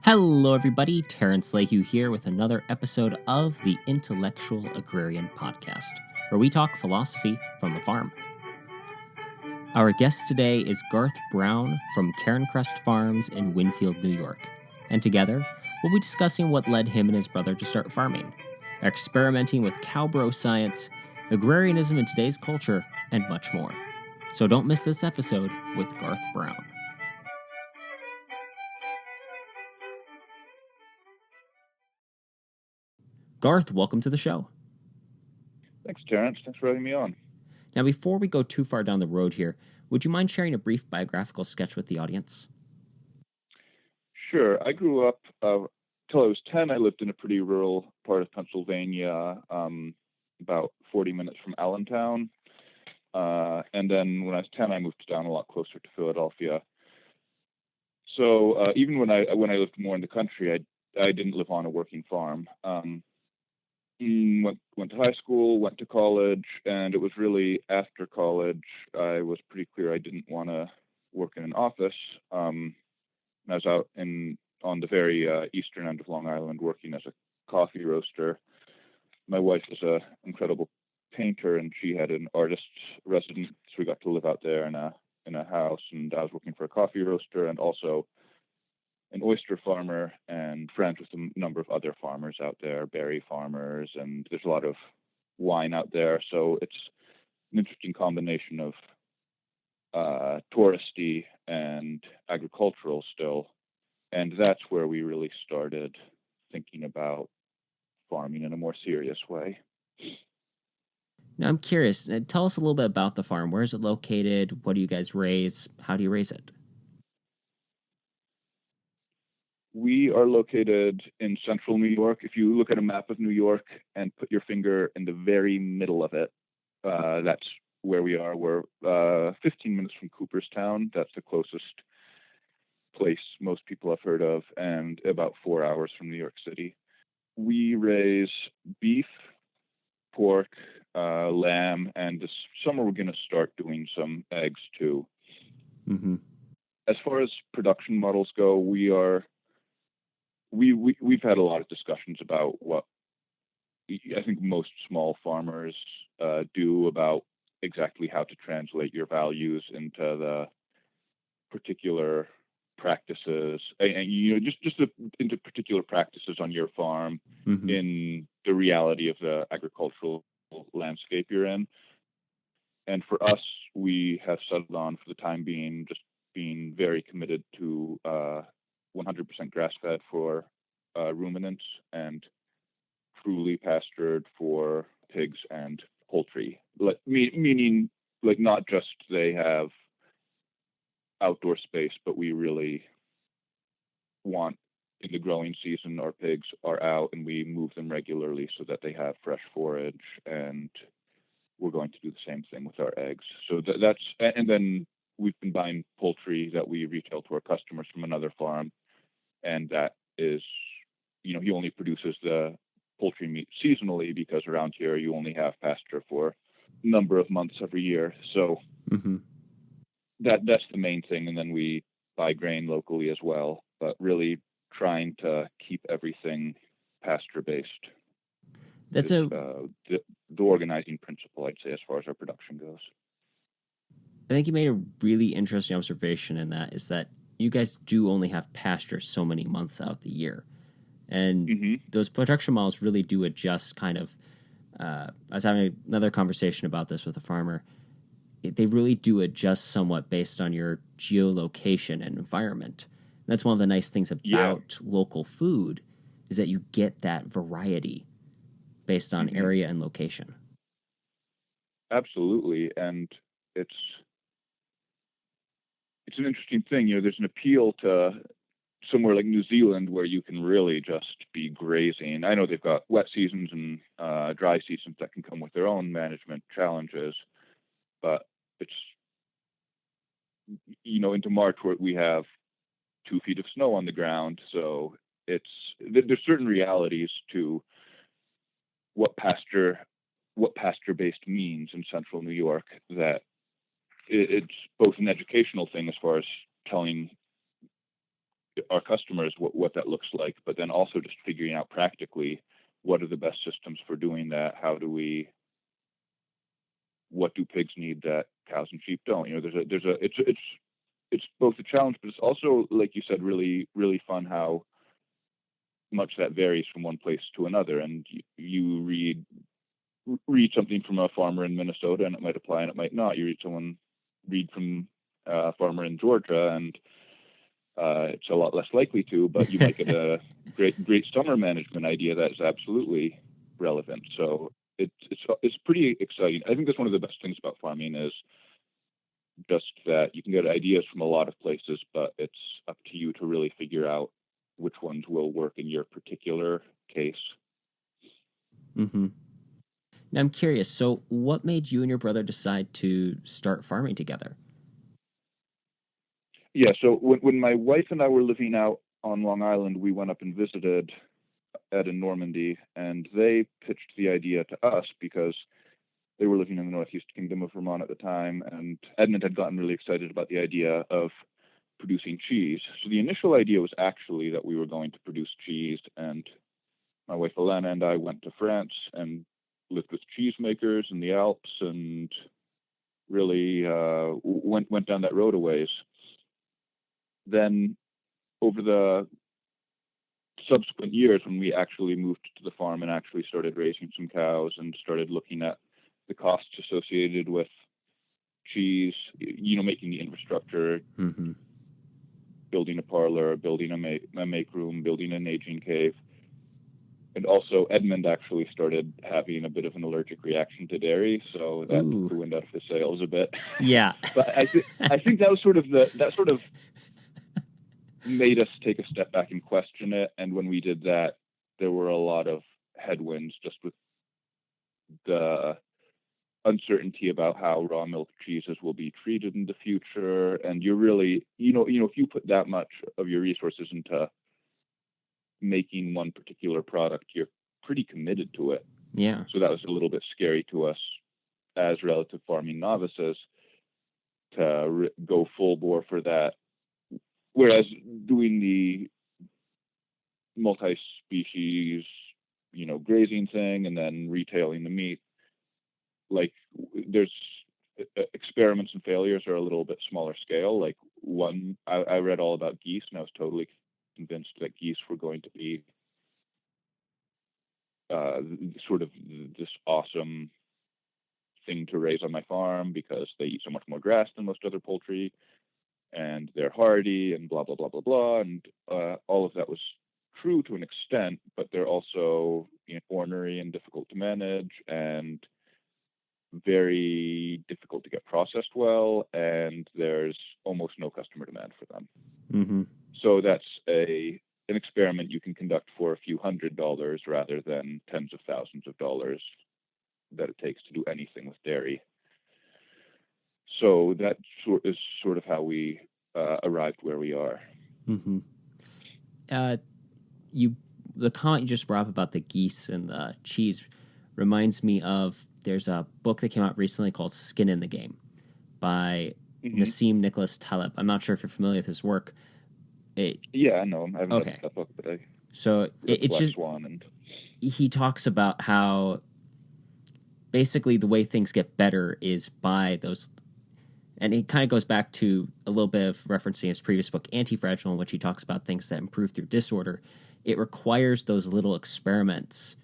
Hello, everybody. Terrence Lehue here with another episode of the Intellectual Agrarian Podcast, where we talk philosophy from the farm. Our guest today is Garth Brown from Cairncrest Farms in Winfield, New York, and together we'll be discussing what led him and his brother to start farming, experimenting with Cowbro Science, agrarianism in today's culture, and much more. So don't miss this episode with Garth Brown. Garth, welcome to the show. Thanks, Terrence. Thanks for having me on. Now, before we go too far down the road here, would you mind sharing a brief biographical sketch with the audience? Sure. I grew up, till I was 10, I lived in a pretty rural part of Pennsylvania, about 40 minutes from Allentown. And then when I was 10, I moved down a lot closer to Philadelphia. So even when I lived more in the country, I didn't live on a working farm. Went to high school, went to college, and it was really after college I was pretty clear I didn't want to work in an office. I was out on the very eastern end of Long Island working as a coffee roaster. My wife was an incredible painter, and she had an artist's residence, so we got to live out there in a house. And I was working for a coffee roaster and also an oyster farmer, and friends with a number of other farmers out there, berry farmers, and there's a lot of wine out there. So it's an interesting combination of touristy and agricultural still. And that's where we really started thinking about farming in a more serious way. Now, I'm curious. Tell us a little bit about the farm. Where is it located? What do you guys raise? How do you raise it? We are located in central New York. If you look at a map of New York and put your finger in the very middle of it, that's where we are. We're 15 minutes from Cooperstown. That's the closest place most people have heard of, and about 4 hours from New York City. We raise beef, pork, lamb, and this summer we're going to start doing some eggs too. Mm-hmm. As far as production models go, we've had a lot of discussions about what I think most small farmers do about exactly how to translate your values into the particular practices, and just into particular practices on your farm, mm-hmm. in the reality of the agricultural landscape you're in. And for us, we have settled on, for the time being, just being very committed to 100% grass-fed for ruminants and truly pastured for pigs and poultry. Meaning, not just they have outdoor space, but we really want, in the growing season, our pigs are out and we move them regularly so that they have fresh forage, and we're going to do the same thing with our eggs. So and then we've been buying poultry that we retail to our customers from another farm, and that is, he only produces the poultry meat seasonally, because around here you only have pasture for a number of months every year. So mm-hmm. that's the main thing. And then we buy grain locally as well, but really trying to keep everything pasture-based. That's the organizing principle, I'd say, as far as our production goes. I think you made a really interesting observation in that, is that you guys do only have pasture so many months out of the year. And mm-hmm. those production models really do adjust kind of, I was having another conversation about this with a farmer. They really do adjust somewhat based on your geolocation and environment. That's one of the nice things about local food, is that you get that variety based on mm-hmm. area and location. Absolutely. And it's an interesting thing. There's an appeal to somewhere like New Zealand where you can really just be grazing. I know they've got wet seasons and dry seasons that can come with their own management challenges, but it's, into March where we have 2 feet of snow on the ground. So there's certain realities to what pasture-based means in central New York, that it's both an educational thing as far as telling our customers what that looks like, but then also just figuring out practically what are the best systems for doing that. What do pigs need that cows and sheep don't? It's both a challenge, but it's also, like you said, really, really fun how much that varies from one place to another. And you read something from a farmer in Minnesota and it might apply and it might not. You read from a farmer in Georgia and it's a lot less likely to, but you might get a great summer management idea that is absolutely relevant. So it's pretty exciting. I think that's one of the best things about farming is just that you can get ideas from a lot of places, but it's up to you to really figure out which ones will work in your particular case. Mm-hmm. Now I'm curious, so what made you and your brother decide to start farming together? Yeah, so when my wife and I were living out on Long Island, we went up and visited Ed in Normandy, and they pitched the idea to us because they were living in the Northeast Kingdom of Vermont at the time, and Edmund had gotten really excited about the idea of producing cheese. So the initial idea was actually that we were going to produce cheese, and my wife Elena and I went to France and lived with cheesemakers in the Alps, and really went down that road a ways. Then over the subsequent years, when we actually moved to the farm and actually started raising some cows and started looking at the costs associated with cheese, making the infrastructure, mm-hmm. building a parlor, building a make room, building an aging cave. And also Edmund actually started having a bit of an allergic reaction to dairy, so that took the wind out of his sails a bit. Yeah. But I think that was sort of made us take a step back and question it. And when we did that, there were a lot of headwinds just with the uncertainty about how raw milk cheeses will be treated in the future. And you're really, if you put that much of your resources into making one particular product, you're pretty committed to it. Yeah. So that was a little bit scary to us as relative farming novices to go full bore for that. Whereas doing the multi-species, grazing thing and then retailing the meat, like there's experiments and failures are a little bit smaller scale. Like I read all about geese and I was totally convinced that geese were going to be sort of this awesome thing to raise on my farm because they eat so much more grass than most other poultry and they're hardy and blah, blah, blah, blah, blah. And all of that was true to an extent, but they're also ornery and difficult to manage and very difficult to get processed well. And there's almost no customer demand for them. Mm-hmm. So that's an experiment you can conduct for a few $100s rather than tens of thousands of dollars that it takes to do anything with dairy. So that is sort of how we arrived where we are. Mm-hmm. The comment you just brought up about the geese and the cheese reminds me of, there's a book that came out recently called Skin in the Game by Nassim Nicholas Taleb. I'm not sure if you're familiar with his work. Yeah, I know him. I haven't read that book, but it's just Swan and he talks about how basically the way things get better is by those, and it kind of goes back to a little bit of referencing his previous book, Anti-Fragile, in which he talks about things that improve through disorder. It requires those little experiments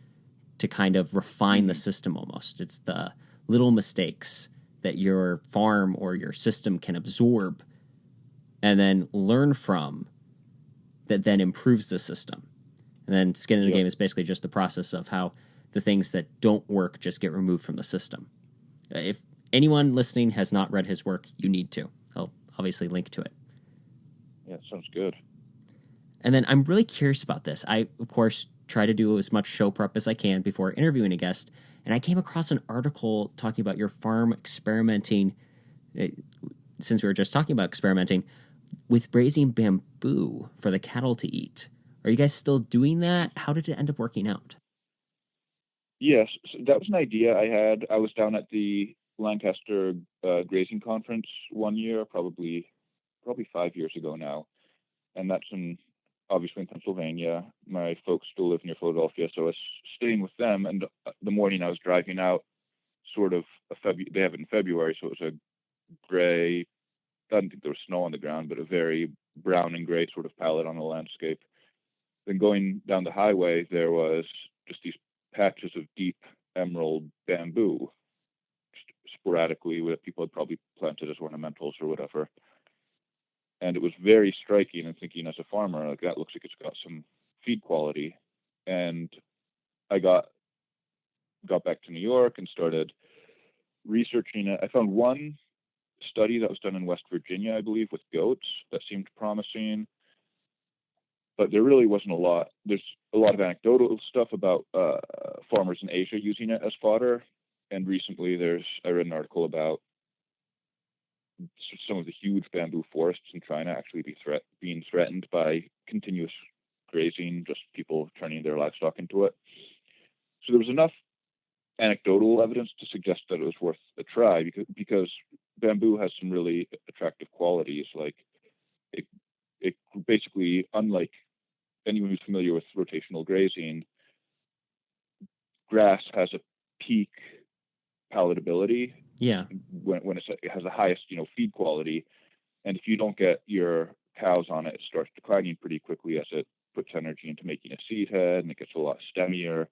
to kind of refine the system almost. It's the little mistakes that your farm or your system can absorb and then learn from that then improves the system. And then Skin in the Game is basically just the process of how the things that don't work just get removed from the system. If anyone listening has not read his work, you need to. I'll obviously link to it. Yeah, sounds good. And then I'm really curious about this. I, of course, try to do as much show prep as I can before interviewing a guest. And I came across an article talking about your farm experimenting, since we were just talking about experimenting, with raising bamboo for the cattle to eat. Are you guys still doing that? How did it end up working out? Yes, so that was an idea I had. I was down at the Lancaster grazing conference one year, probably 5 years ago now. and that's obviously in Pennsylvania. My folks still live near Philadelphia, so I was staying with them. And the morning I was driving out, sort of they have it in February, so it was a gray. I didn't think there was snow on the ground, but a very brown and gray sort of palette on the landscape. Then going down the highway, there was just these patches of deep emerald bamboo, just sporadically, that people had probably planted as ornamentals or whatever. And it was very striking, and thinking as a farmer, like, that looks like it's got some feed quality. And I got back to New York and started researching it. I found one study that was done in West Virginia, I believe, with goats that seemed promising, but there really wasn't a lot. There's a lot of anecdotal stuff about farmers in Asia using it as fodder. And recently I read an article about some of the huge bamboo forests in China actually being threatened by continuous grazing, just people turning their livestock into it. So there was enough anecdotal evidence to suggest that it was worth a try, because bamboo has some really attractive qualities. Like, it basically, unlike anyone who's familiar with rotational grazing, grass has a peak palatability. Yeah. When it has the highest, feed quality, and if you don't get your cows on it, it starts declining pretty quickly as it puts energy into making a seed head, and it gets a lot stemmier.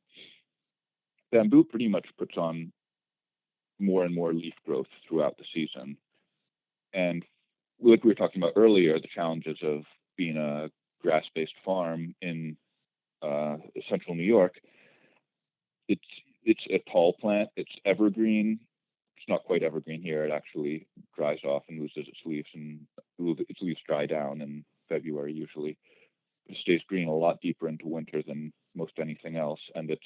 Bamboo pretty much puts on more and more leaf growth throughout the season. And like we were talking about earlier, the challenges of being a grass-based farm in central New York, it's a tall plant. It's evergreen. It's not quite evergreen here. It actually dries off and loses its leaves, and its leaves dry down in February usually. It stays green a lot deeper into winter than most anything else, and it's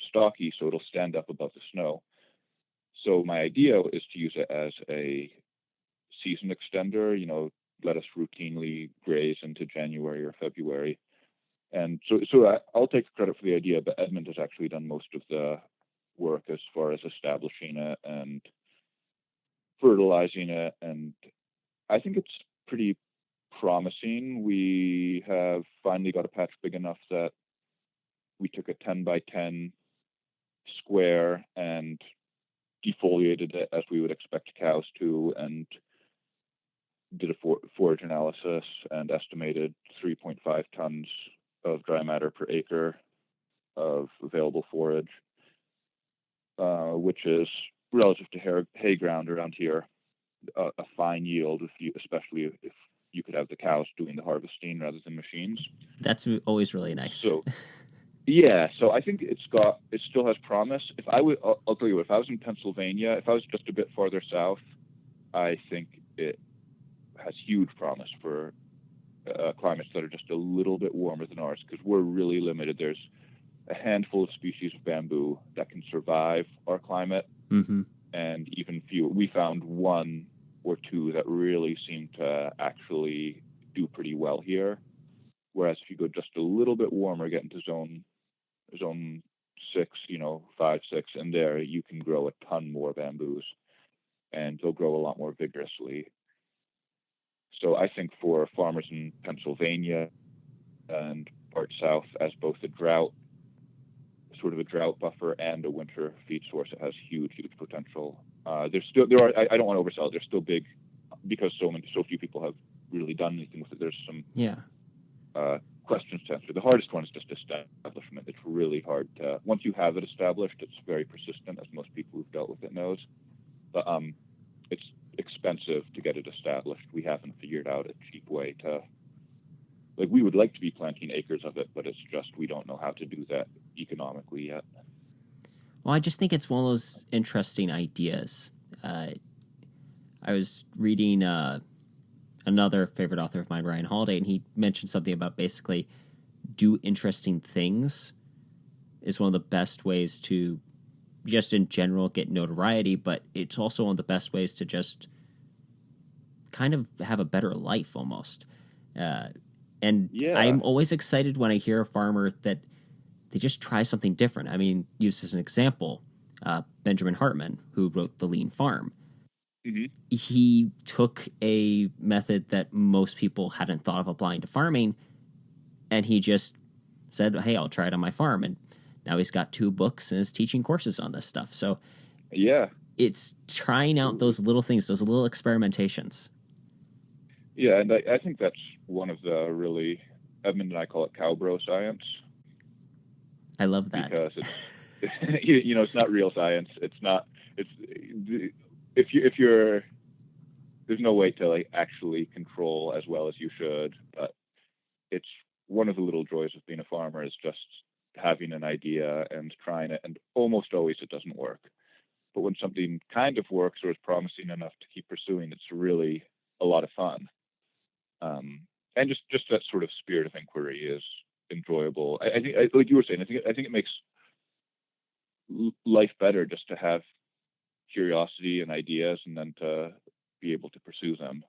stocky, so it'll stand up above the snow. So my idea is to use it as a season extender. Let us routinely graze into January or February. And so I'll take credit for the idea, but Edmund has actually done most of the work as far as establishing it and fertilizing it. And I think it's pretty promising. We have finally got a patch big enough that we took a 10 by 10 square and defoliated it as we would expect cows to, and did a forage analysis and estimated 3.5 tons of dry matter per acre of available forage, which is, relative to hay ground around here, a fine yield, especially if you could have the cows doing the harvesting rather than machines. That's always really nice. So, yeah, so I think it still has promise. I'll tell you, if I was in Pennsylvania, if I was just a bit farther south, I think it has huge promise for climates that are just a little bit warmer than ours, because we're really limited. There's a handful of species of bamboo that can survive our climate, and even few. We found one or two that really seem to actually do pretty well here. Whereas if you go just a little bit warmer, get into zone 6, 5, 6, and there you can grow a ton more bamboos, and they'll grow a lot more vigorously. So I think for farmers in Pennsylvania and part south, as both a drought buffer and a winter feed source, it has huge potential. I don't want to oversell it. They're still big, because so few people have really done anything with it. There's some questions to answer. The hardest one is just establishment. It's really hard to, once you have it established, it's very persistent, as most people who've dealt with it knows. But it's expensive to get it established. We haven't figured out a cheap way to, like, we would like to be planting acres of it, but it's just, we don't know how to do that economically yet. Well, I just think it's one of those interesting ideas. I was reading another favorite author of mine, Ryan Holiday, and he mentioned something about basically do interesting things is one of the best ways to just in general get notoriety, but it's also one of the best ways to just kind of have a better life almost. I'm always excited when I hear a farmer that they just try something different. I mean, use as an example, Benjamin Hartman, who wrote The Lean Farm. Hmm. He took a method that most people hadn't thought of applying to farming, and he just said, hey, I'll try it on my farm. And now he's got 2 books and is teaching courses on this stuff. So Yeah. it's trying out those little things, those little experimentations. Yeah, and I think that's one of the really, Edmund and I call it Cowbro Science. I love that. Because it's, it's not real science. It's not, it's, if you're, there's no way to like actually control as well as you should, but it's one of the little joys of being a farmer is just having an idea and trying it, and almost always it doesn't work. But when something kind of works or is promising enough to keep pursuing, it's really a lot of fun. And just that sort of spirit of inquiry is enjoyable. I think, like you were saying, I think it makes life better just to have curiosity and ideas, and then to be able to pursue them.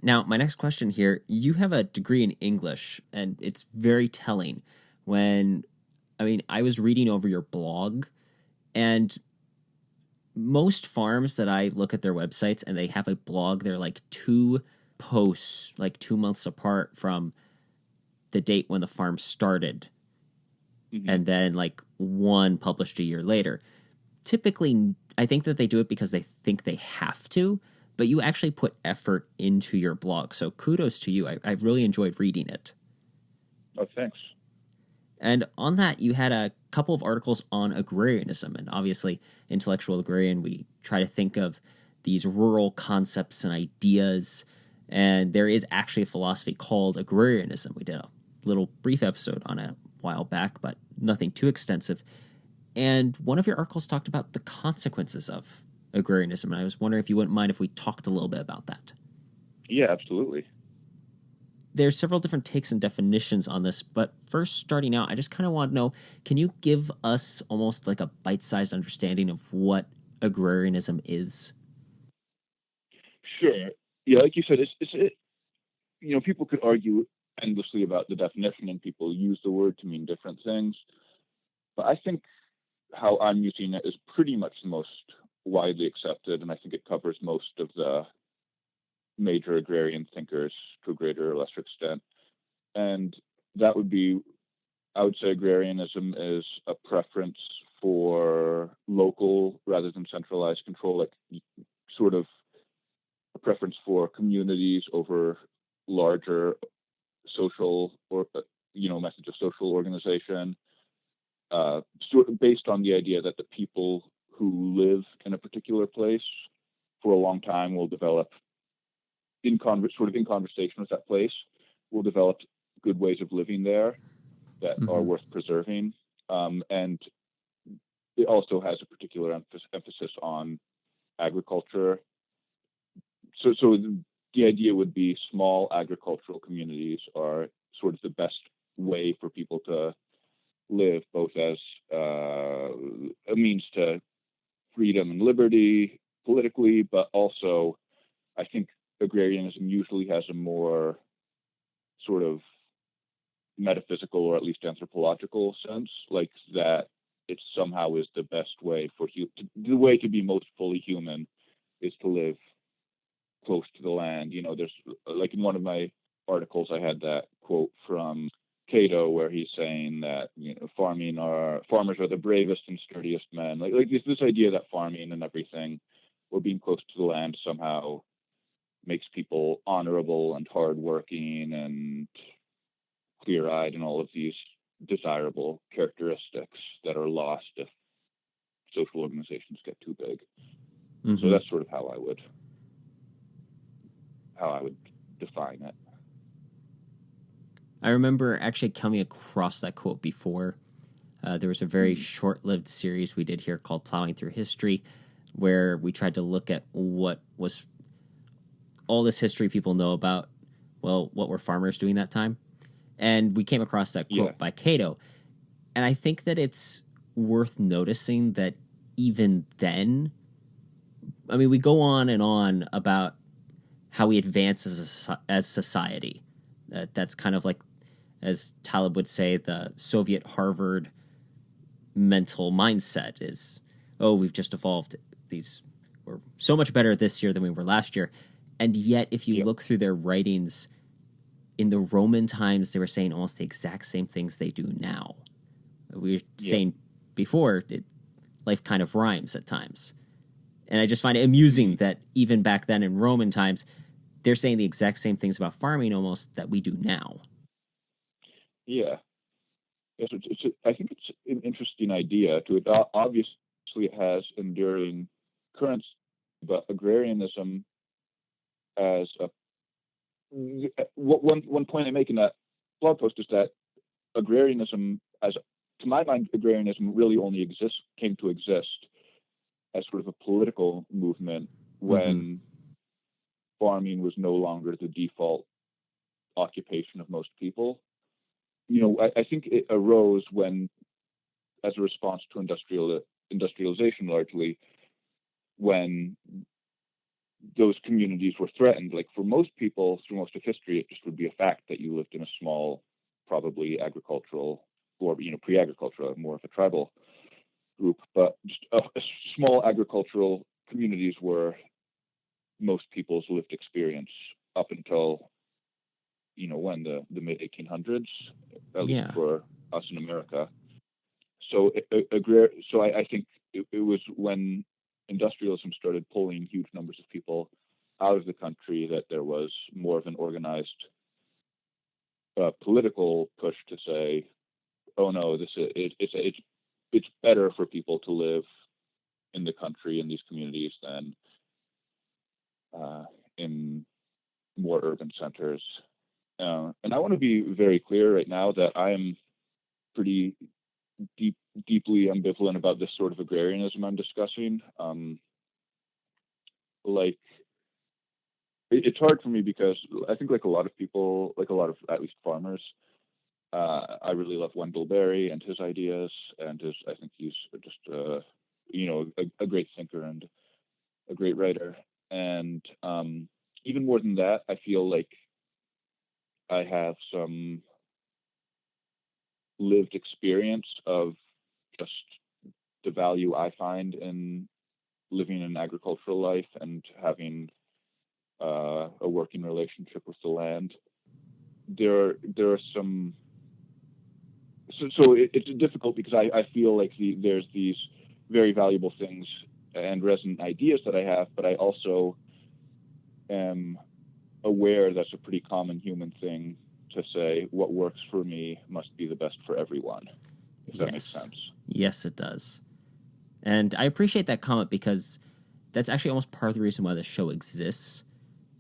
Now, my next question here, you have a degree in English, and it's very telling I was reading over your blog, and most farms that I look at their websites and they have a blog, they're like 2 posts, like 2 months apart from the date when the farm started. Mm-hmm. And then like 1 published a year later. Typically, I think that they do it because they think they have to, but you actually put effort into your blog. So kudos to you. I've really enjoyed reading it. Oh, thanks. And on that, you had a couple of articles on agrarianism. And obviously, Intellectual Agrarian, we try to think of these rural concepts and ideas. And there is actually a philosophy called Agrarianism. We did a little brief episode on it a while back, but nothing too extensive. And one of your articles talked about the consequences of agrarianism. And I was wondering if you wouldn't mind if we talked a little bit about that. Yeah, absolutely. There's several different takes and definitions on this, but first starting out, I just kind of want to know, can you give us almost like a bite-sized understanding of what agrarianism is? Sure. Yeah, like you said, people could argue endlessly about the definition, and people use the word to mean different things. But I think how I'm using it is pretty much the most widely accepted, and I think it covers most of the major agrarian thinkers to a greater or lesser extent. And that would be, I would say agrarianism is a preference for local rather than centralized control, like sort of a preference for communities over larger social or methods of social organization, sort of based on the idea that the people who live in a particular place for a long time will develop in conversation with that place, will develop good ways of living there that are worth preserving. And it also has a particular emphasis on agriculture. So the idea would be small agricultural communities are sort of the best way for people to live, both as a means to freedom and liberty politically, but also I think agrarianism usually has a more sort of metaphysical or at least anthropological sense, like that it somehow is the best way the way to be most fully human is to live close to the land. There's like in one of my articles, I had that quote from Cato where he's saying that farmers are the bravest and sturdiest men. Like this idea that farming and everything, or being close to the land, somehow makes people honorable and hardworking and clear-eyed and all of these desirable characteristics that are lost if social organizations get too big. Mm-hmm. So that's sort of how I would define it. I remember actually coming across that quote before. There was a very short-lived series we did here called Plowing Through History, where we tried to look at what was all this history people know about, what were farmers doing that time? And we came across that quote by Cato. And I think that it's worth noticing that even then, we go on and on about how we advance as society. That's kind of like, as Taleb would say, the Soviet Harvard mental mindset is, we've just evolved these we're so much better this year than we were last year. And yet, if you look through their writings, in the Roman times, they were saying almost the exact same things they do now. We were saying before, life kind of rhymes at times. And I just find it amusing that even back then in Roman times, they're saying the exact same things about farming almost that we do now. Yeah. Yes, I think it's an interesting idea to it. Obviously, it has enduring currents, but agrarianism as one point I make in that blog post is that agrarianism, to my mind, agrarianism really only came to exist as sort of a political movement when farming was no longer the default occupation of most people. I think it arose as a response to industrialization, largely, when those communities were threatened. Like for most people, through most of history, it just would be a fact that you lived in a small, probably agricultural or pre-agricultural, more of a tribal group, but just a small agricultural communities were most people's lived experience up until when the mid 1800s, at least for us in America. So I think it was when industrialism started pulling huge numbers of people out of the country that there was more of an organized political push to say, oh no, it's better for people to live in the country in these communities than in more urban centers. And I want to be very clear right now that I am pretty deeply ambivalent about this sort of agrarianism I'm discussing. It's hard for me because I think like a lot of people, like a lot of at least farmers, I really love Wendell Berry and his ideas, and I think he's just a great thinker and a great writer. And even more than that, I feel like I have some lived experience of just the value I find in living an agricultural life and having a working relationship with the land. There are some. So it's difficult because I feel like there's these very valuable things and resonant ideas that I have, but I also am aware that's a pretty common human thing to say, what works for me must be the best for everyone. If that makes sense. Yes, it does. And I appreciate that comment because that's actually almost part of the reason why the show exists,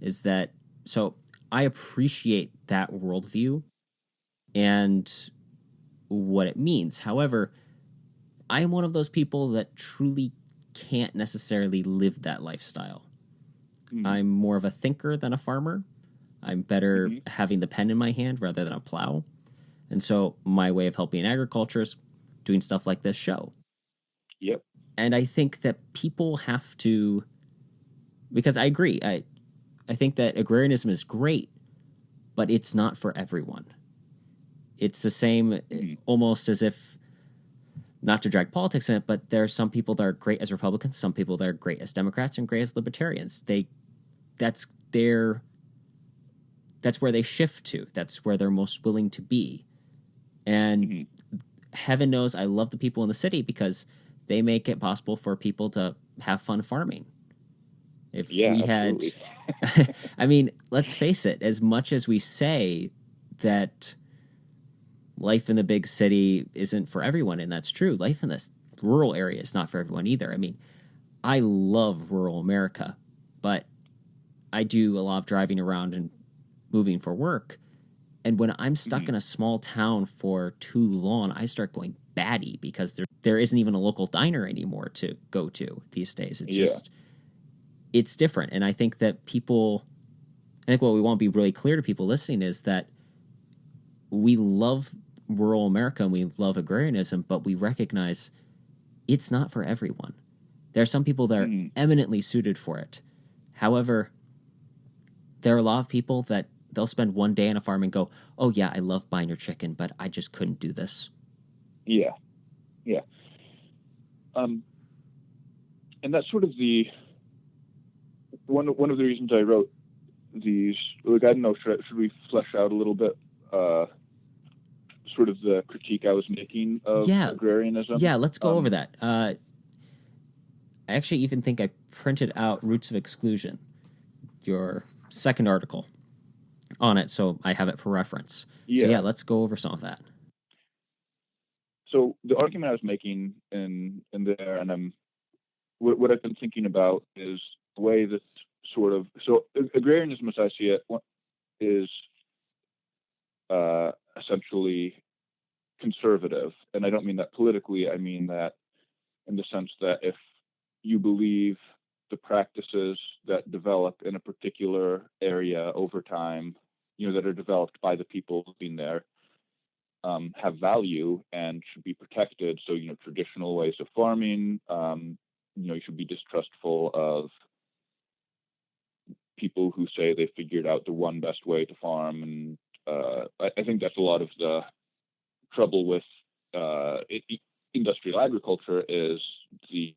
is that, so I appreciate that worldview and what it means. However, I am one of those people that truly can't necessarily live that lifestyle. I'm more of a thinker than a farmer. I'm better having the pen in my hand rather than a plow. And so my way of helping agriculture is doing stuff like this show. Yep. And I think that people have to, because I agree, I think that agrarianism is great, but it's not for everyone. It's the same, almost as if, not to drag politics in it, but there are some people that are great as Republicans, some people that are great as Democrats, and great as Libertarians. That's where they shift to. That's where they're most willing to be. And heaven knows I love the people in the city because they make it possible for people to have fun farming. If we had, I mean, let's face it, as much as we say that life in the big city isn't for everyone, and that's true, life in this rural area is not for everyone either. I mean, I love rural America, but I do a lot of driving around and moving for work. And when I'm stuck in a small town for too long, I start going batty because there isn't even a local diner anymore to go to these days. It's different. And I think that what we want to be really clear to people listening is that we love rural America and we love agrarianism, but we recognize it's not for everyone. There are some people that are eminently suited for it. However, there are a lot of people that they'll spend one day on a farm and go, oh yeah, I love buying your chicken, but I just couldn't do this. Yeah. Yeah. And that's sort of the one of the reasons I wrote these, like, I don't know, should we flesh out a little bit sort of the critique I was making of agrarianism? Yeah, let's go over that. I actually even think I printed out Roots of Exclusion, your second article, on it, so I have it for reference. Yeah. So yeah, let's go over some of that. So the argument I was making in there, and what I've been thinking about is the way that sort of, so agrarianism, as I see it, is essentially conservative, and I don't mean that politically. I mean that in the sense that if you believe the practices that develop in a particular area over time, that are developed by the people living there, have value and should be protected. So, traditional ways of farming, you should be distrustful of people who say they figured out the one best way to farm. And I think that's a lot of the trouble with industrial agriculture, is the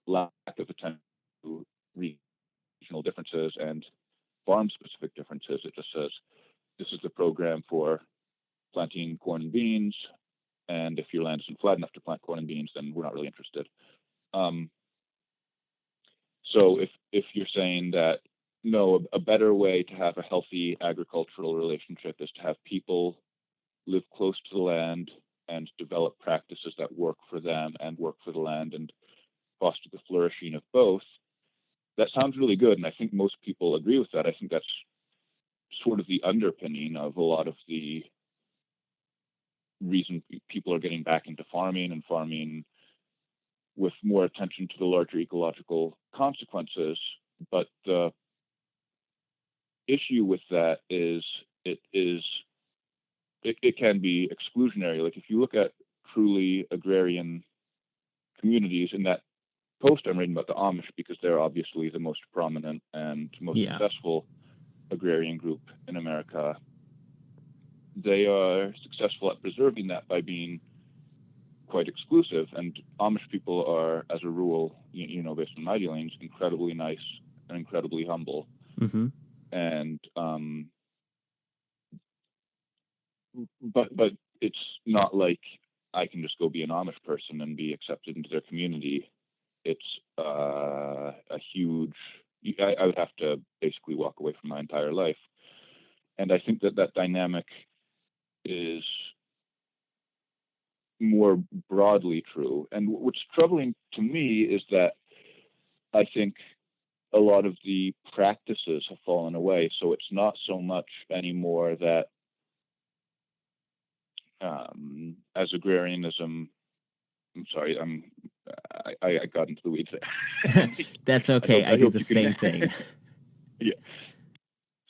lack of attention to regional differences and farm-specific differences. It just says, this is the program for planting corn and beans, and if your land isn't flat enough to plant corn and beans, then we're not really interested. So if you're saying that, no, a better way to have a healthy agricultural relationship is to have people live close to the land and develop practices that work for them and work for the land and foster the flourishing of both, that sounds really good. And I think most people agree with that. I think that's sort of the underpinning of a lot of the reason people are getting back into farming, and farming with more attention to the larger ecological consequences. But the issue with that is it can be exclusionary. Like, if you look at truly agrarian communities, in that post I'm reading about the Amish, because they're obviously the most prominent and most successful agrarian group in America, they are successful at preserving that by being quite exclusive. And Amish people are, as a rule, based on my dealings, incredibly nice and incredibly humble. Mm-hmm. And but it's not like I can just go be an Amish person and be accepted into their community. It's a huge, I would have to basically walk away from my entire life. And I think that dynamic is more broadly true. And what's troubling to me is that I think a lot of the practices have fallen away. So it's not so much anymore that as agrarianism, I'm sorry, I got into the weeds there. That's okay. I do the same thing. Yeah.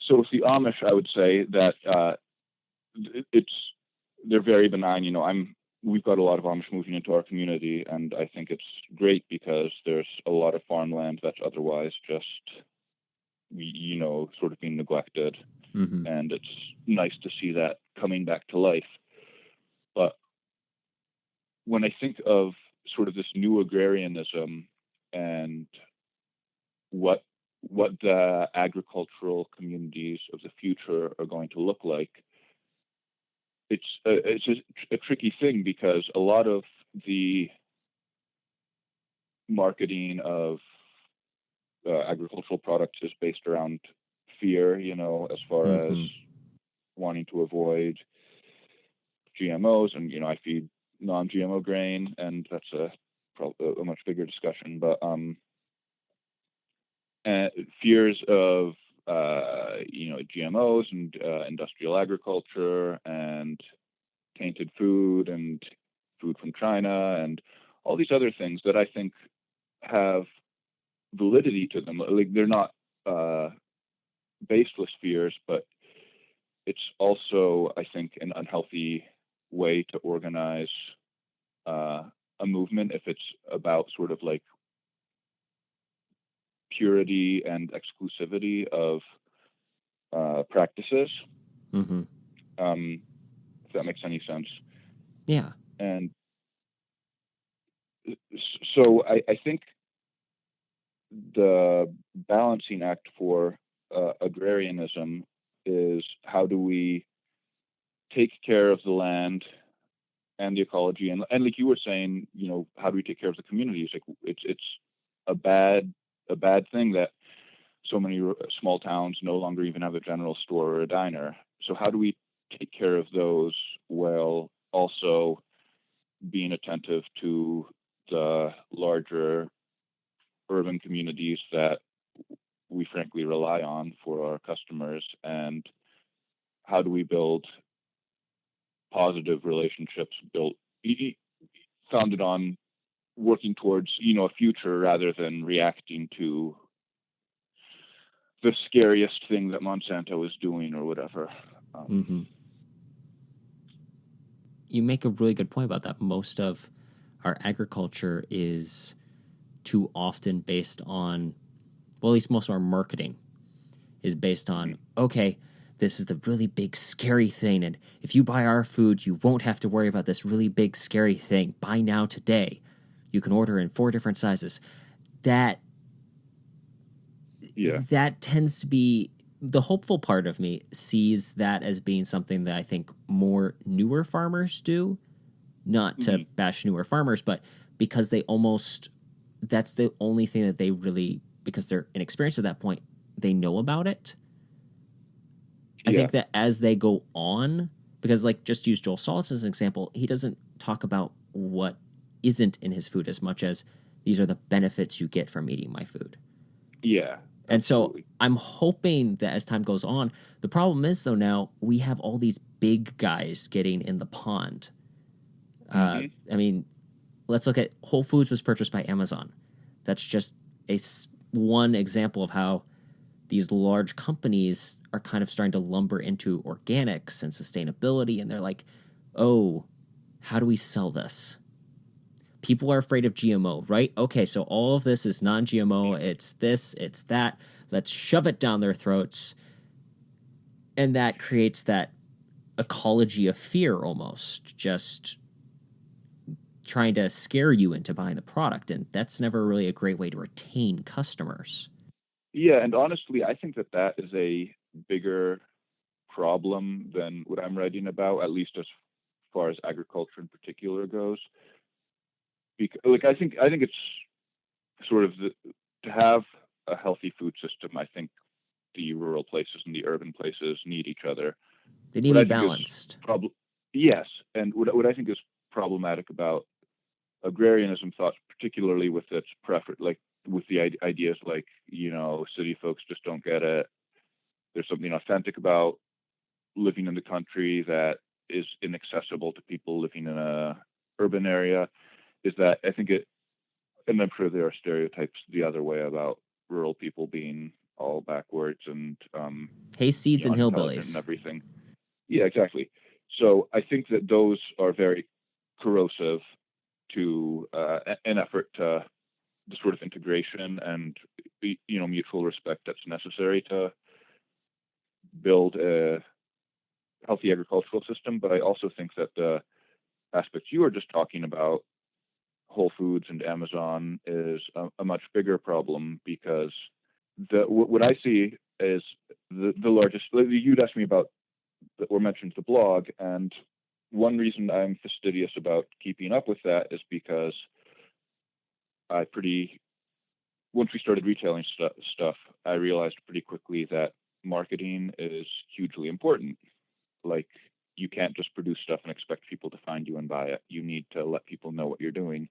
So with the Amish, I would say that they're very benign. We've got a lot of Amish moving into our community, and I think it's great because there's a lot of farmland that's otherwise just, sort of being neglected. Mm-hmm. And it's nice to see that coming back to life. But when I think of sort of this new agrarianism and what the agricultural communities of the future are going to look like, it's a tricky thing, because a lot of the marketing of agricultural products is based around fear, as far as wanting to avoid GMOs. And, I feed non-GMO grain, and that's a much bigger discussion. But fears of GMOs and industrial agriculture and tainted food and food from China and all these other things that I think have validity to them. Like, they're not baseless fears, but it's also, I think, an unhealthy way to organize a movement if it's about sort of like purity and exclusivity of practices. Mm-hmm. If that makes any sense. Yeah. And so I think the balancing act for agrarianism is how do we take care of the land and the ecology, and like you were saying, how do we take care of the communities? Like it's a bad thing that so many small towns no longer even have a general store or a diner. So how do we take care of those while also being attentive to the larger urban communities that we frankly rely on for our customers? And how do we build positive relationships founded on working towards a future rather than reacting to the scariest thing that Monsanto is doing or whatever. You make a really good point about that. Most of our agriculture is too often based on, well, at least most of our marketing is based on, okay, this is the really big scary thing, and if you buy our food, you won't have to worry about this really big scary thing. Buy now today. You can order in 4 different sizes. That tends to be, the hopeful part of me sees that as being something that I think more newer farmers do, not to bash newer farmers, but because that's the only thing that they really, because they're inexperienced at that point, they know about it. I think that as they go on, because like just use Joel Salatin as an example, he doesn't talk about what isn't in his food as much as these are the benefits you get from eating my food. Yeah. And absolutely. so I'm hoping that as time goes on, the problem is though now we have all these big guys getting in the pond. I mean, let's look at Whole Foods was purchased by Amazon. That's just one example of how these large companies are kind of starting to lumber into organics and sustainability. And they're like, oh, how do we sell this? People are afraid of GMO, right? Okay, so all of this is non-GMO. It's this, it's that. Let's shove it down their throats. And that creates that ecology of fear almost, just trying to scare you into buying the product. And that's never really a great way to retain customers. Yeah, and honestly, I think that is a bigger problem than what I'm writing about, at least as far as agriculture in particular goes. Because, like, I think it's sort of to have a healthy food system. I think the rural places and the urban places need each other. They need to be balanced. Yes, and what I think is problematic about agrarianism thought, particularly with its preference, like with the ideas like, city folks just don't get it. There's something authentic about living in the country that is inaccessible to people living in a urban area, is that I think and I'm sure there are stereotypes the other way about rural people being all backwards and hayseeds and hillbillies and everything. Yeah, exactly. So I think that those are very corrosive to an effort to the sort of integration and mutual respect that's necessary to build a healthy agricultural system. But I also think that the aspects you were just talking about, Whole Foods and Amazon, is a much bigger problem, because what I see is the largest. You'd asked me about or mentioned the blog, and one reason I'm fastidious about keeping up with that is because once we started retailing stuff, I realized pretty quickly that marketing is hugely important. Like, you can't just produce stuff and expect people to find you and buy it. You need to let people know what you're doing.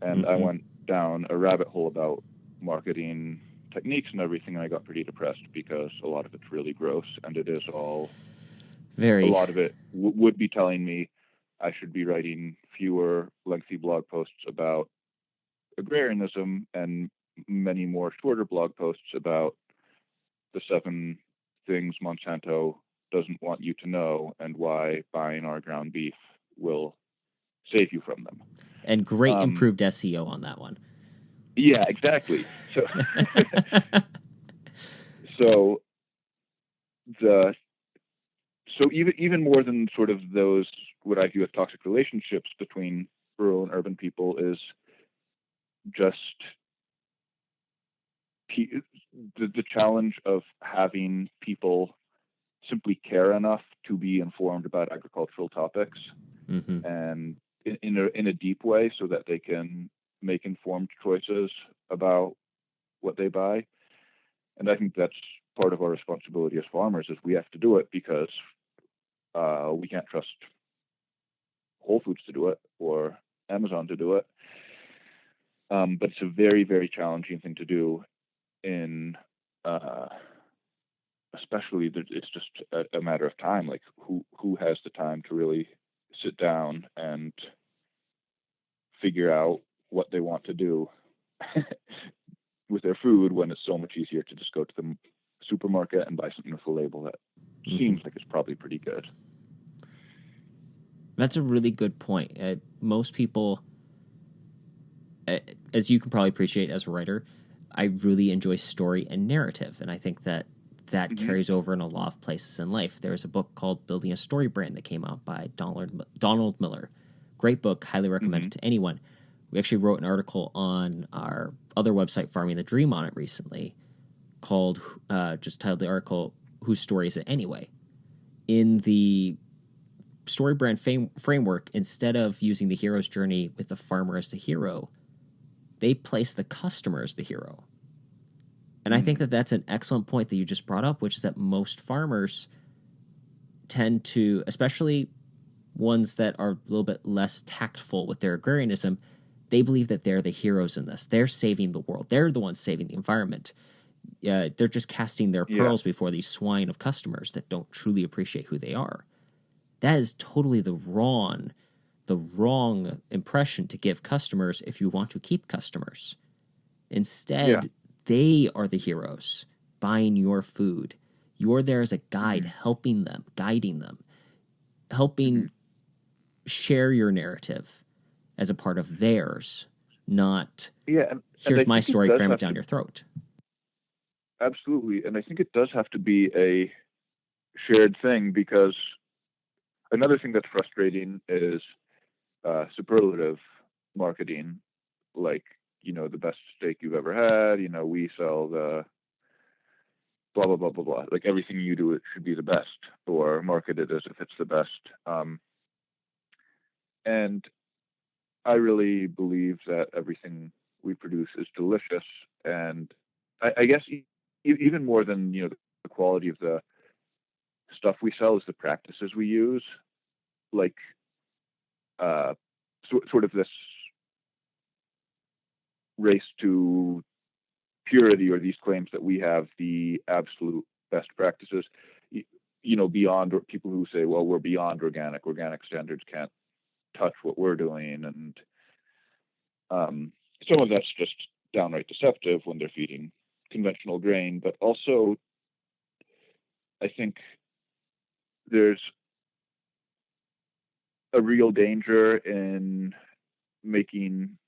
And I went down a rabbit hole about marketing techniques and everything, and I got pretty depressed because a lot of it's really gross, and it is all a lot of it would be telling me I should be writing fewer lengthy blog posts about agrarianism and many more shorter blog posts about the 7 things Monsanto doesn't want you to know and why buying our ground beef will save you from them. And great improved SEO on that one. Yeah, exactly. So even more than sort of those, what I view as toxic relationships between rural and urban people, is just the challenge of having people simply care enough to be informed about agricultural topics, and in a deep way, so that they can make informed choices about what they buy. And I think that's part of our responsibility as farmers, is we have to do it, because we can't trust Whole Foods to do it or Amazon to do it. But it's a very, very challenging thing to do, especially it's just a matter of time. Like, who has the time to really sit down and figure out what they want to do with their food, when it's so much easier to just go to the supermarket and buy something with a label that seems like it's probably pretty good. That's a really good point. Most people, as you can probably appreciate as a writer, I really enjoy story and narrative, and I think that carries over in a lot of places in life. There's a book called Building a Story Brand that came out by Donald Miller. Great book, highly recommend it to anyone. We actually wrote an article on our other website, Farming the Dream, on it recently, called, just titled the article, Whose Story Is It Anyway? In the story brand framework, instead of using the hero's journey with the farmer as the hero, they place the customer as the hero. And I think that that's an excellent point that you just brought up, which is that most farmers tend to, especially ones that are a little bit less tactful with their agrarianism, they believe that they're the heroes in this. They're saving the world. They're the ones saving the environment. They're just casting their pearls before these swine of customers that don't truly appreciate who they are. That is totally the wrong impression to give customers if you want to keep customers. Instead, they are the heroes buying your food. You're there as a guide, helping them, guiding them, helping share your narrative as a part of theirs, not here's my story, cram it down your throat. Absolutely. And I think it does have to be a shared thing, because another thing that's frustrating is superlative marketing, like, the best steak you've ever had, we sell the blah, blah, blah, blah, blah. Like, everything you do, it should be the best, or market it as if it's the best. And I really believe that everything we produce is delicious. And I guess even more than, the quality of the stuff we sell is the practices we use. Like, sort of this race to purity, or these claims that we have the absolute best practices, beyond, or people who say, well, we're beyond organic standards can't touch what we're doing. And some of that's just downright deceptive when they're feeding conventional grain, but also I think there's a real danger in making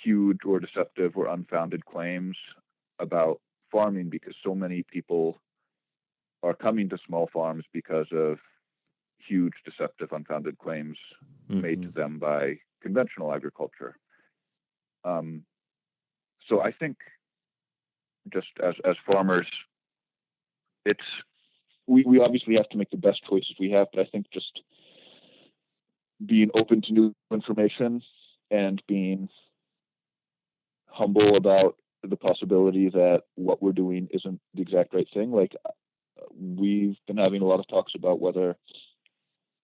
huge or deceptive or unfounded claims about farming, because so many people are coming to small farms because of huge, deceptive, unfounded claims made to them by conventional agriculture. So I think, just as farmers, we obviously have to make the best choices we have, but I think just being open to new information and being humble about the possibility that what we're doing isn't the exact right thing. Like, we've been having a lot of talks about whether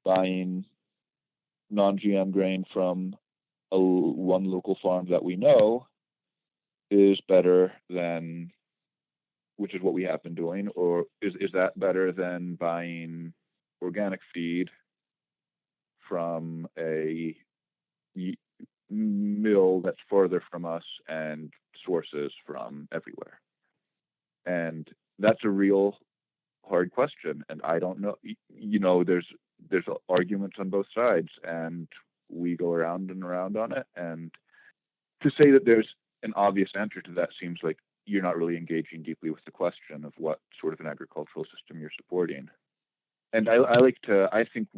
buying non-GM grain from one local farm that we know is better than, which is what we have been doing, or is that better than buying organic feed from a mill that's farther from us and sources from everywhere? And that's a real hard question, and I don't know. There's arguments on both sides, and we go around and around on it. And to say that there's an obvious answer to that seems like you're not really engaging deeply with the question of what sort of an agricultural system you're supporting. And I think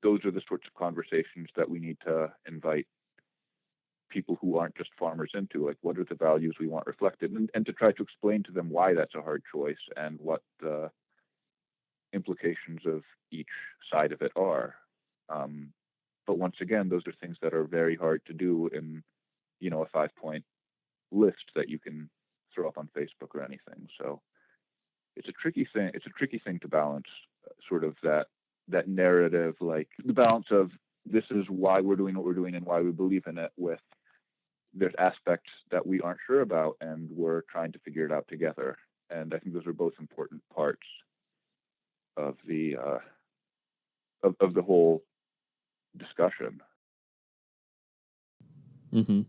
those are the sorts of conversations that we need to invite people who aren't just farmers into, like, what are the values we want reflected, and to try to explain to them why that's a hard choice and what the implications of each side of it are. But once again, those are things that are very hard to do in, a 5-point list that you can throw up on Facebook or anything. So it's a tricky thing. It's a tricky thing to balance, sort of that narrative, like the balance of this is why we're doing what we're doing and why we believe in it, with there's aspects that we aren't sure about and we're trying to figure it out together. And I think those are both important parts of the of the whole discussion. Mm-hmm.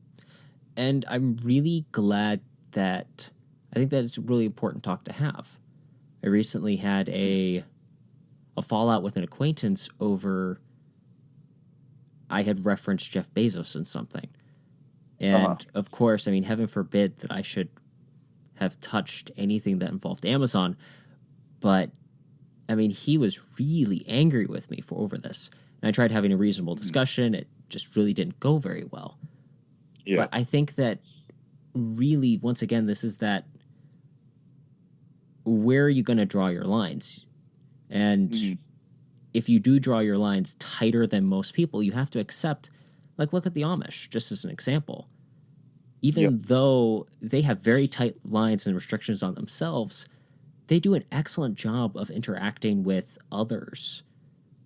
And I'm really glad that I think that it's a really important talk to have. I recently had a fallout with an acquaintance over I had referenced Jeff Bezos in something. And of course, I mean, heaven forbid that I should have touched anything that involved Amazon, but I mean, he was really angry with me over this. And I tried having a reasonable discussion. It just really didn't go very well. Yeah. But I think that really, once again, this is that where are you going to draw your lines? And if you do draw your lines tighter than most people, you have to accept, like, look at the Amish, just as an example. Even though they have very tight lines and restrictions on themselves, they do an excellent job of interacting with others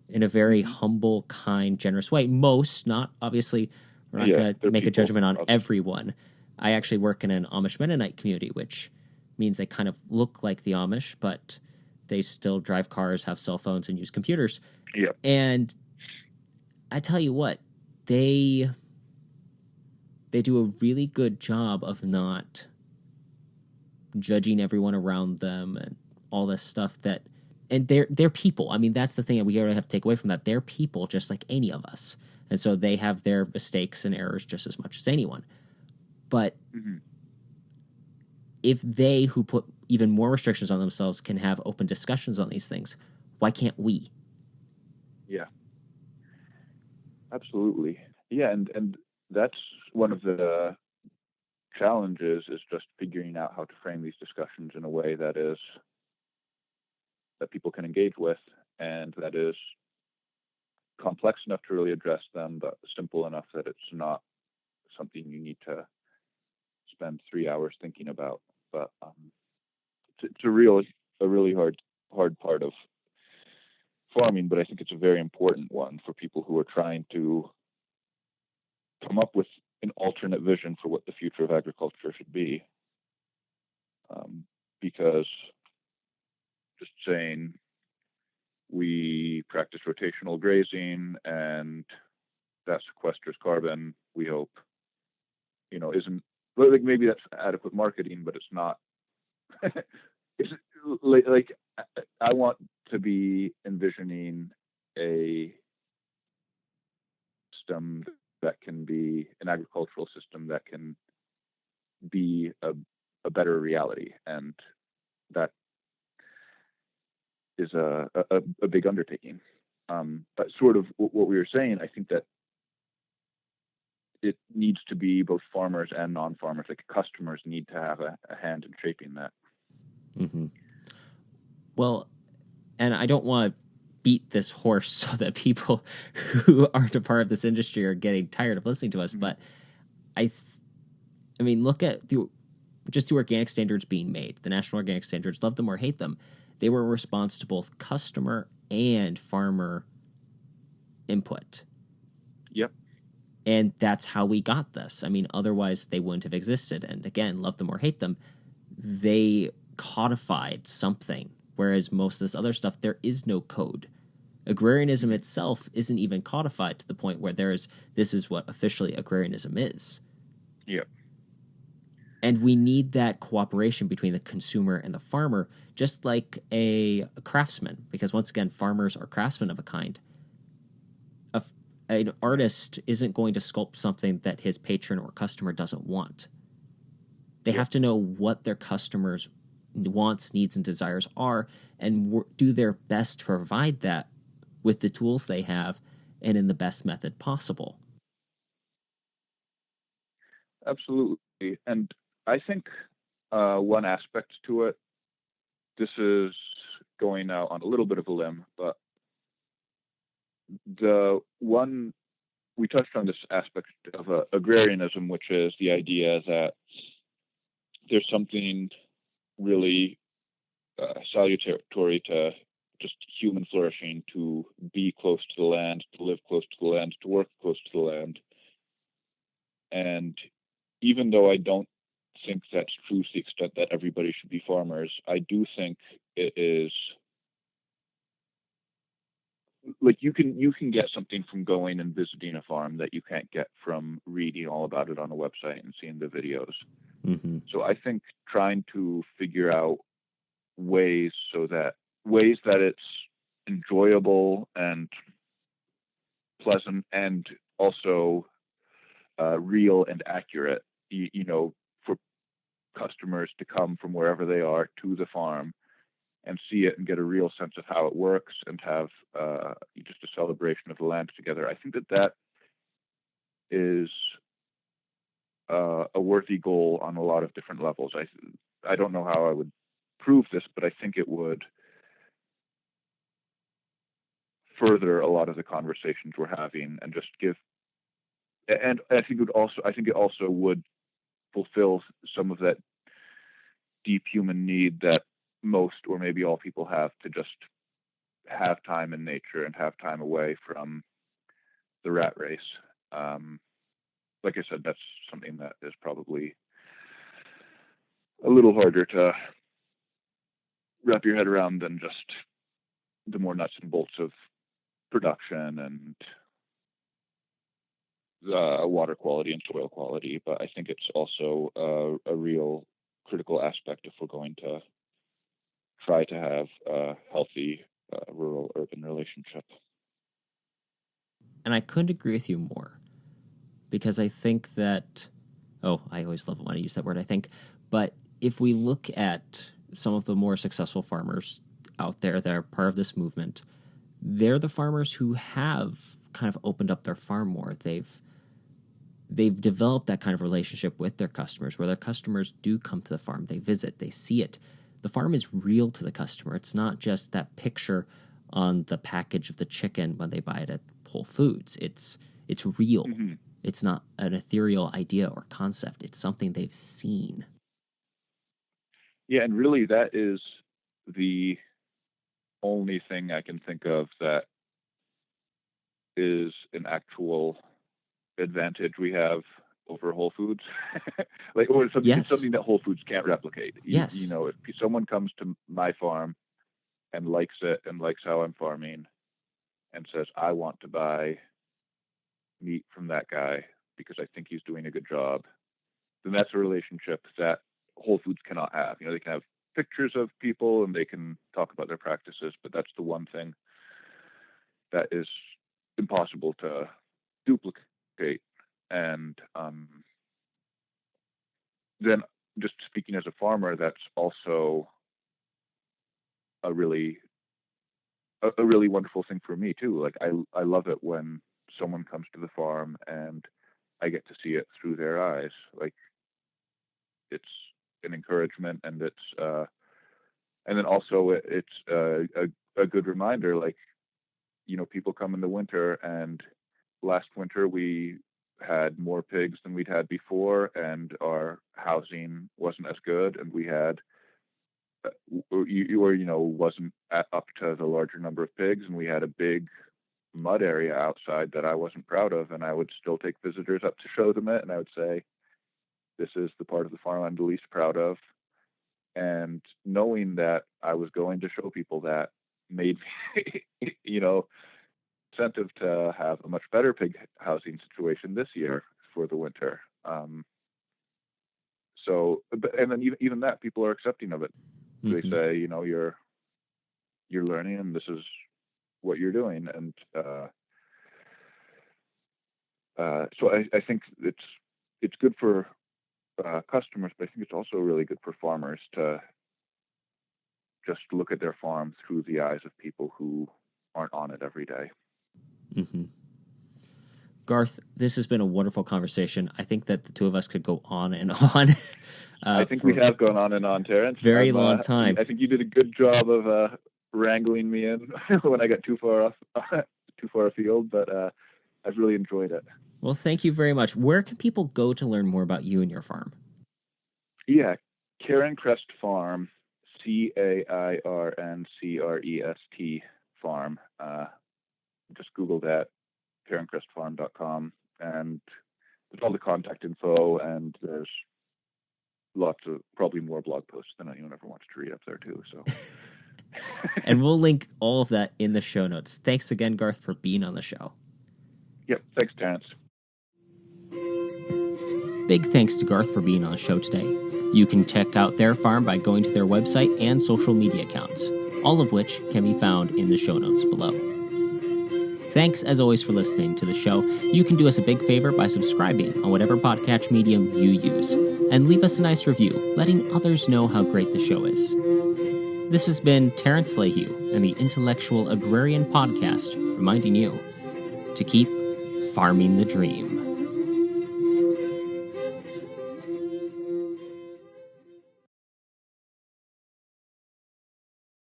in a very humble, kind, generous way. Most, not obviously, we're not going to make a judgment on everyone. I actually work in an Amish Mennonite community, which means they kind of look like the Amish, but they still drive cars, have cell phones, and use computers. Yeah. And I tell you what, they do a really good job of not judging everyone around them and all this stuff and they're people. I mean, that's the thing that we have to take away from that. They're people just like any of us. And so they have their mistakes and errors just as much as anyone. But if they, who put even more restrictions on themselves, can have open discussions on these things, why can't we? Yeah. Absolutely. Yeah, and that's one of the challenges, is just figuring out how to frame these discussions in a way that people can engage with, and that is complex enough to really address them, but simple enough that it's not something you need to spend 3 hours thinking about. But it's a really hard part of farming, but I think it's a very important one for people who are trying to come up with an alternate vision for what the future of agriculture should be. Because just saying we practice rotational grazing and that sequesters carbon, we hope, isn't, like, maybe that's adequate marketing, but it's not. It's like I want to be envisioning a system that can be an agricultural system that can be a better reality, and that is a big undertaking. But sort of what we were saying, I think that it needs to be both farmers and non-farmers, like customers need to have a hand in shaping that. Mm-hmm. Well, and I don't want to beat this horse so that people who aren't a part of this industry are getting tired of listening to us, but I mean, look at just the organic standards being made. The National Organic Standards, love them or hate them, they were a response to both customer and farmer input. Yep. And that's how we got this. I mean, otherwise they wouldn't have existed. And again, love them or hate them, they codified something, whereas most of this other stuff, there is no code. Agrarianism itself isn't even codified to the point where this is what officially agrarianism is. Yep. And we need that cooperation between the consumer and the farmer, just like a craftsman, because once again, farmers are craftsmen of a kind. An artist isn't going to sculpt something that his patron or customer doesn't want. They have to know what their customers' wants, needs, and desires are, and do their best to provide that with the tools they have and in the best method possible. Absolutely. And I think one aspect to it, this is going out on a little bit of a limb, but the one we touched on this aspect of agrarianism, which is the idea that there's something really salutary to just human flourishing, to be close to the land, to live close to the land, to work close to the land. And even though I don't think that's true to the extent that everybody should be farmers, I do think it is like you can get something from going and visiting a farm that you can't get from reading all about it on a website and seeing the videos. Mm-hmm. So I think trying to figure out ways that it's enjoyable and pleasant and also real and accurate, for customers to come from wherever they are to the farm and see it and get a real sense of how it works and have just a celebration of the land together. I think that is a worthy goal on a lot of different levels. I don't know how I would prove this, but I think it would further a lot of the conversations we're having and just give. And I think it also would fulfill some of that deep human need that most or maybe all people have to just have time in nature and have time away from the rat race. Like I said, that's something that is probably a little harder to wrap your head around than just the more nuts and bolts of production and water quality and soil quality. But I think it's also a real critical aspect if we're going to try to have a healthy rural-urban relationship. And I couldn't agree with you more, because I think that, I always love when I use that word, I think, but if we look at some of the more successful farmers out there that are part of this movement, they're the farmers who have kind of opened up their farm more. They've developed that kind of relationship with their customers, where their customers do come to the farm, they visit, they see it. The farm is real to the customer. It's not just that picture on the package of the chicken when they buy it at Whole Foods. It's real. Mm-hmm. It's not an ethereal idea or concept. It's something they've seen. Yeah, and really that is the only thing I can think of that is an actual advantage we have over Whole Foods. Or something, yes. It's something that Whole Foods can't replicate. Yes. If someone comes to my farm and likes it and likes how I'm farming and says, I want to buy meat from that guy because I think he's doing a good job, then that's a relationship that Whole Foods cannot have. They can have pictures of people and they can talk about their practices, but that's the one thing that is impossible to duplicate. And then just speaking as a farmer, that's also a really wonderful thing for me too. Like I love it when someone comes to the farm and I get to see it through their eyes. Like it's an encouragement, and it's and then also it's a good reminder. Like people come in the winter, and last winter we had more pigs than we'd had before, and our housing wasn't as good, and we had wasn't up to the larger number of pigs, and we had a big mud area outside that I wasn't proud of, and I would still take visitors up to show them it, and I would say, this is the part of the farm I'm the least proud of. And knowing that I was going to show people that made me, incentive to have a much better pig housing situation this year for the winter. And then even that, people are accepting of it. Mm-hmm. They say, you're learning, and this is what you're doing. And so I think it's good for customers, but I think it's also really good for farmers to just look at their farm through the eyes of people who aren't on it every day. Mm-hmm. Garth, this has been a wonderful conversation. I think that the two of us could go on and on. I think we have gone on and on, Terrence. Very long time. I think you did a good job of wrangling me in when I got too far afield, but I've really enjoyed it. Well, thank you very much. Where can people go to learn more about you and your farm? Yeah, Cairncrest Farm, Cairncrest Farm. Just Google that, cairncrestfarm.com, and there's all the contact info, and there's lots of, probably more blog posts than anyone ever wants to read up there too. So, and we'll link all of that in the show notes. Thanks again, Garth, for being on the show. Yep, thanks, Terrence. Big thanks to Garth for being on the show today. You can check out their farm by going to their website and social media accounts, all of which can be found in the show notes below. Thanks, as always, for listening to the show. You can do us a big favor by subscribing on whatever podcast medium you use, and leave us a nice review, letting others know how great the show is. This has been Terrence Lehue and the Intellectual Agrarian Podcast, reminding you to keep farming the dream.